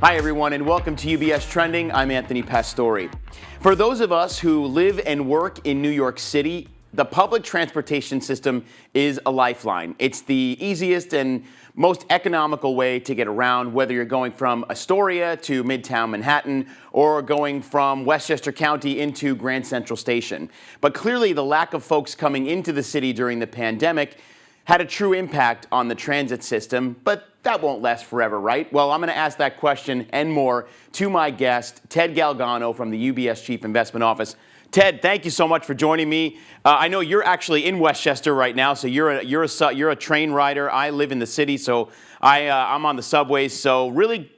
Hi, everyone, and welcome to UBS Trending. I'm Anthony Pastore. For those of us who live and work in New York City, the public transportation system is a lifeline. It's the easiest and most economical way to get around, whether you're going from Astoria to Midtown Manhattan or going from Westchester County into Grand Central Station. But clearly, the lack of folks coming into the city during the pandemic had a true impact on the transit system, but that won't last forever, right? Well, I'm going to ask that question and more to my guest, Ted Galgano from the UBS Chief Investment Office. Ted, thank you so much for joining me. I know you're actually in Westchester right now, so you're a train rider. I live in the city, so I'm on the subways. So really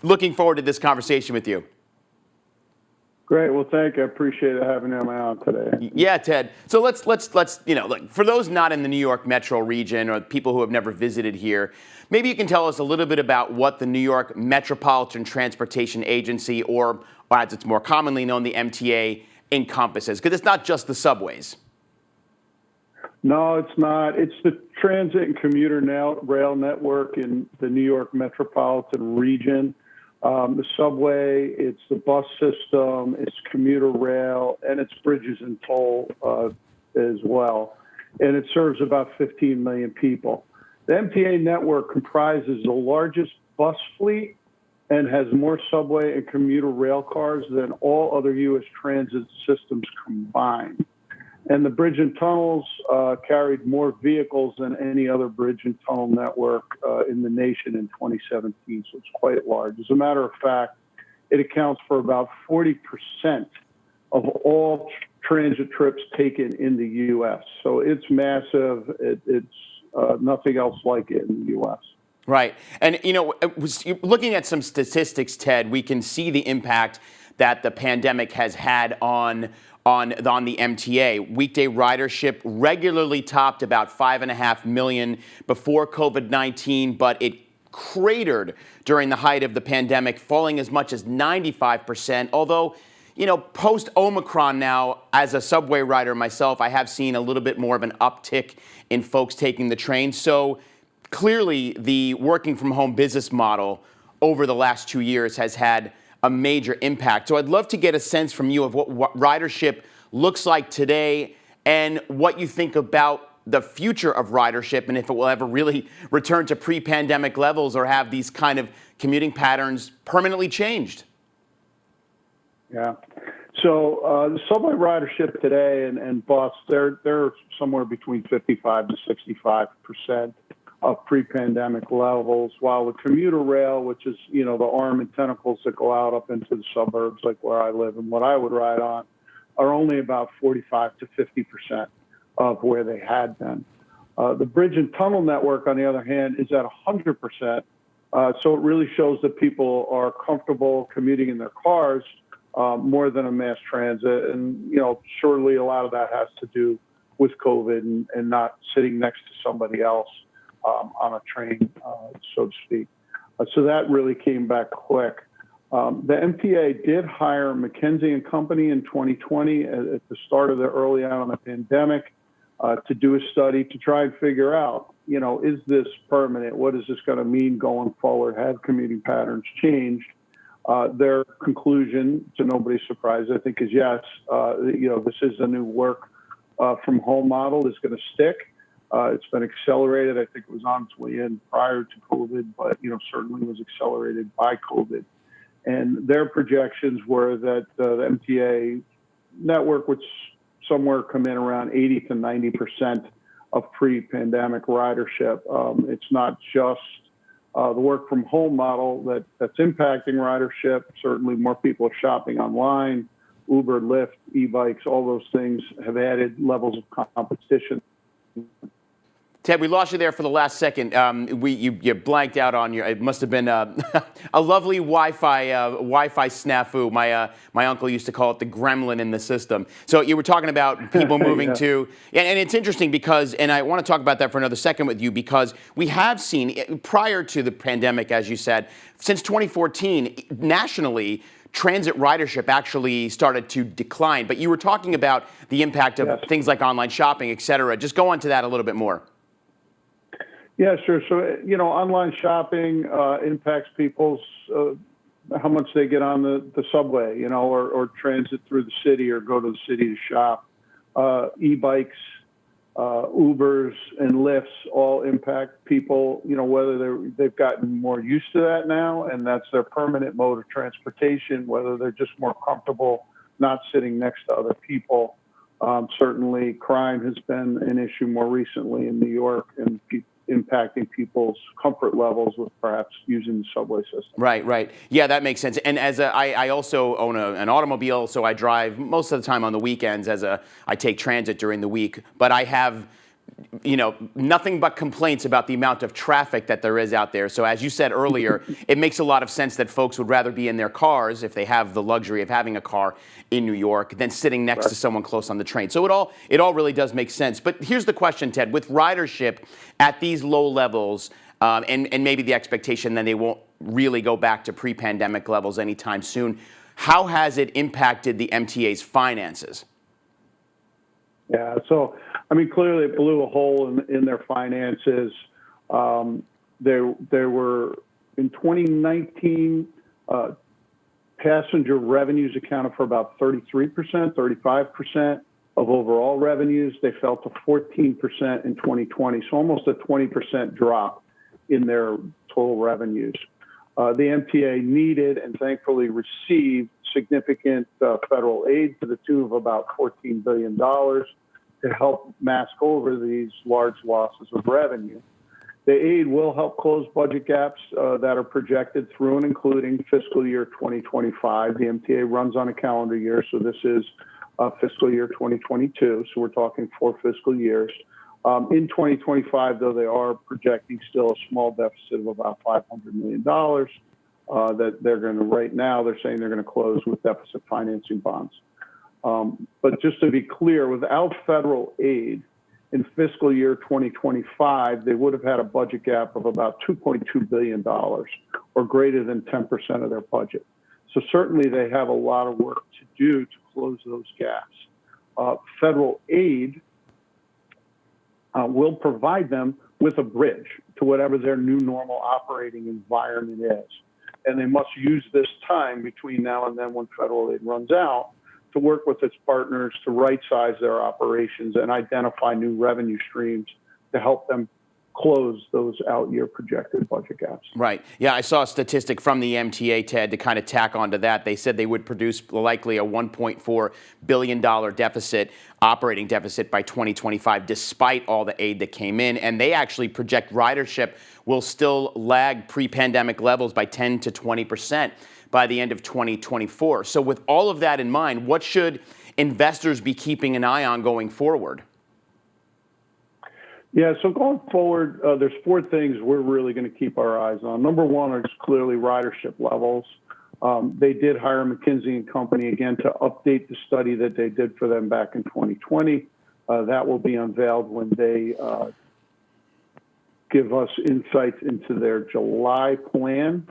looking forward to this conversation with you. Great. Well, thank you. I appreciate having me on today. Yeah, Ted. So let's look, for those not in the New York metro region or people who have never visited here, maybe you can tell us a little bit about what the New York Metropolitan Transportation Agency, or as it's more commonly known, the MTA, encompasses, because it's not just the subways. No, it's not. It's the transit and commuter rail network in the New York metropolitan region. The subway, it's the bus system, it's commuter rail, and it's bridges and toll as well. And it serves about 15 million people. The MTA network comprises the largest bus fleet and has more subway and commuter rail cars than all other U.S. transit systems combined. And the bridge and tunnels carried more vehicles than any other bridge and tunnel network in the nation in 2017, so it's quite large. As a matter of fact, it accounts for about 40% of all transit trips taken in the U.S. So it's massive. It's nothing else like it in the U.S. Right. And, looking at some statistics, Ted, we can see the impact that the pandemic has had on the MTA. Weekday ridership regularly topped about 5.5 million before COVID-19, but it cratered during the height of the pandemic, falling as much as 95%. Although, post-Omicron now, as a subway rider myself, I have seen a little bit more of an uptick in folks taking the train. So clearly, the working from home business model over the last 2 years has had a major impact. So I'd love to get a sense from you of what ridership looks like today and what you think about the future of ridership and if it will ever really return to pre-pandemic levels or have these kind of commuting patterns permanently changed. Yeah. So the subway ridership today and bus, they're somewhere between 55 to 65% of pre-pandemic levels, while the commuter rail, which is, the arm and tentacles that go out up into the suburbs, like where I live and what I would ride on, are only about 45 to 50% of where they had been. The bridge and tunnel network, on the other hand, is at 100%. So it really shows that people are comfortable commuting in their cars more than a mass transit. And, surely a lot of that has to do with COVID and not sitting next to somebody else on a train, so to speak. So that really came back quick. The MTA did hire McKinsey & Company in 2020 at the start of the early on in the pandemic to do a study to try and figure out, is this permanent? What is this going to mean going forward? Have commuting patterns changed? Their conclusion, to nobody's surprise, I think, is yes. This is a new work from home model is going to stick. It's been accelerated. I think it was on its way in prior to COVID, but certainly was accelerated by COVID. And their projections were that the MTA network would somewhere come in around 80 to 90% of pre-pandemic ridership. It's not just the work from home model that's impacting ridership. Certainly more people are shopping online. Uber, Lyft, e-bikes, all those things have added levels of competition. Ted, we lost you there for the last second. You blanked out on your. It must have been a lovely Wi-Fi snafu. My uncle used to call it the gremlin in the system. So you were talking about people moving to, and it's interesting because, and I want to talk about that for another second with you because we have seen prior to the pandemic, as you said, since 2014 nationally, transit ridership actually started to decline. But you were talking about the impact of things like online shopping, et cetera. Just go into that a little bit more. Yeah, sure. So, online shopping impacts people's how much they get on the subway, or transit through the city or go to the city to shop. E-bikes, Ubers and Lyfts all impact people, whether they've gotten more used to that now and that's their permanent mode of transportation, whether they're just more comfortable not sitting next to other people. Certainly crime has been an issue more recently in New York and impacting people's comfort levels with perhaps using the subway system. Right. Yeah, that makes sense. And I also own an automobile, so I drive most of the time on the weekends I take transit during the week. But I have, nothing but complaints about the amount of traffic that there is out there. So as you said earlier, it makes a lot of sense that folks would rather be in their cars if they have the luxury of having a car in New York than sitting next to someone close on the train. So it all really does make sense. But here's the question, Ted. With ridership at these low levels, and maybe the expectation that they won't really go back to pre-pandemic levels anytime soon, how has it impacted the MTA's finances? Yeah, so clearly it blew a hole in their finances. There were in 2019, passenger revenues accounted for about 33%, 35% of overall revenues. They fell to 14% in 2020, so almost a 20% drop in their total revenues. The MTA needed and thankfully received significant federal aid to the tune of about $14 billion to help mask over these large losses of revenue. The aid will help close budget gaps that are projected through and including fiscal year 2025. The MTA runs on a calendar year, so this is fiscal year 2022, so we're talking 4 fiscal years. In 2025, though, they are projecting still a small deficit of about $500 million that they're going to, right now, they're saying they're going to close with deficit financing bonds. But just to be clear, without federal aid, in fiscal year 2025, they would have had a budget gap of about $2.2 billion, or greater than 10% of their budget. So certainly they have a lot of work to do to close those gaps. Federal aid will provide them with a bridge to whatever their new normal operating environment is. And they must use this time between now and then when federal aid runs out to work with its partners to right-size their operations and identify new revenue streams to help them close those out-year projected budget gaps. Right. Yeah, I saw a statistic from the MTA, Ted, to kind of tack onto that. They said they would produce likely a $1.4 billion deficit, operating deficit by 2025, despite all the aid that came in. And they actually project ridership will still lag pre-pandemic levels by 10 to 20% by the end of 2024. So with all of that in mind, what should investors be keeping an eye on going forward? Yeah, so going forward, there's 4 things we're really going to keep our eyes on. Number one is clearly ridership levels. They did hire McKinsey & Company again to update the study that they did for them back in 2020. That will be unveiled when they give us insights into their July plan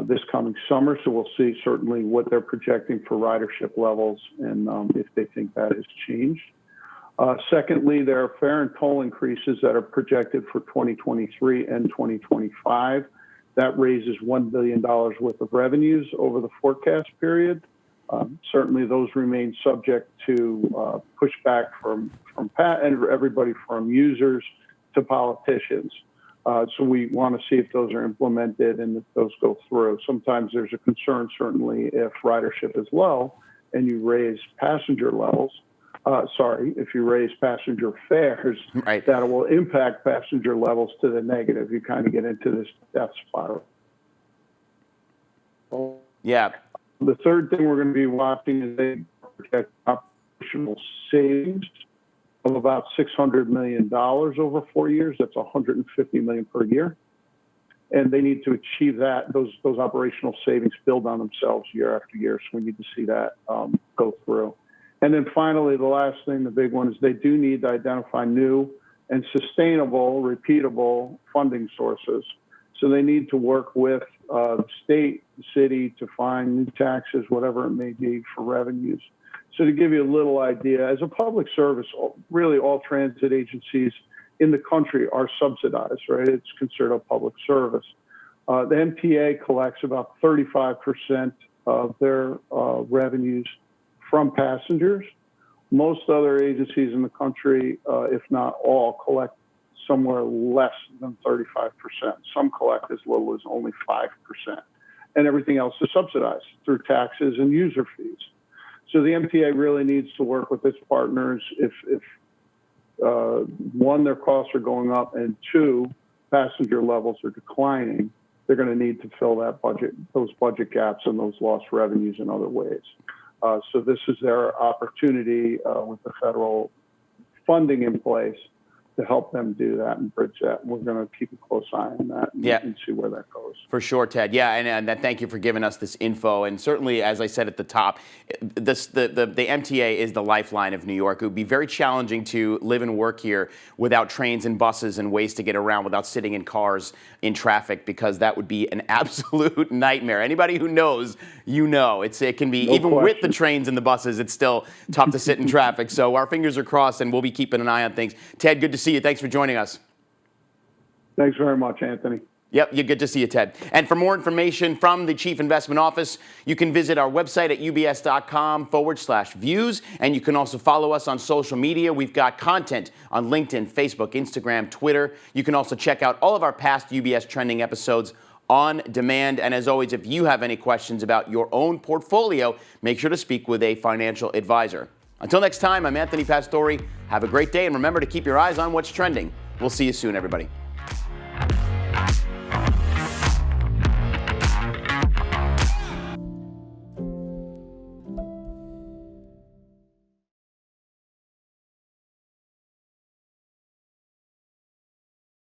this coming summer. So we'll see certainly what they're projecting for ridership levels and if they think that has changed. Secondly, there are fare and toll increases that are projected for 2023 and 2025. That raises $1 billion worth of revenues over the forecast period. Certainly, those remain subject to pushback from everybody from users to politicians. So we want to see if those are implemented and if those go through. Sometimes there's a concern, certainly, if ridership is low and you raise passenger levels. If you raise passenger fares, right, that will impact passenger levels to the negative. You kind of get into this death spiral. Yeah. The third thing we're going to be watching is they project operational savings of about $600 million over 4 years. That's $150 million per year. And they need to achieve that. Those operational savings build on themselves year after year. So we need to see that go through. And then finally, the last thing, the big one, is they do need to identify new and sustainable, repeatable funding sources. So they need to work with the state, the city to find new taxes, whatever it may be, for revenues. So to give you a little idea, as a public service, really all transit agencies in the country are subsidized, right? It's considered a public service. The MTA collects about 35% of their revenues from passengers. Most other agencies in the country, if not all, collect somewhere less than 35%. Some collect as little as only 5%. And everything else is subsidized through taxes and user fees. So the MTA really needs to work with its partners if one, their costs are going up, and two, passenger levels are declining. They're going to need to fill those budget gaps and those lost revenues in other ways. So this is their opportunity with the federal funding in place to help them do that and bridge that. We're going to keep a close eye on that and see where that goes. For sure, Ted. Yeah, and thank you for giving us this info. And certainly, as I said at the top, the MTA is the lifeline of New York. It would be very challenging to live and work here without trains and buses and ways to get around, without sitting in cars in traffic, because that would be an absolute nightmare. Anybody who knows, you know, it can be, no even question. with the trains and the buses, it's still tough to sit in traffic. So our fingers are crossed, and we'll be keeping an eye on things. Ted, good to see you. Thanks for joining us. Thanks very much, Anthony. Yep, you're good to see you, Ted. And for more information from the Chief Investment Office, you can visit our website at ubs.com/views. And you can also follow us on social media. We've got content on LinkedIn, Facebook, Instagram, Twitter. You can also check out all of our past UBS Trending episodes on demand. And as always, if you have any questions about your own portfolio, make sure to speak with a financial advisor. Until next time, I'm Anthony Pastore. Have a great day, and remember to keep your eyes on what's trending. We'll see you soon, everybody.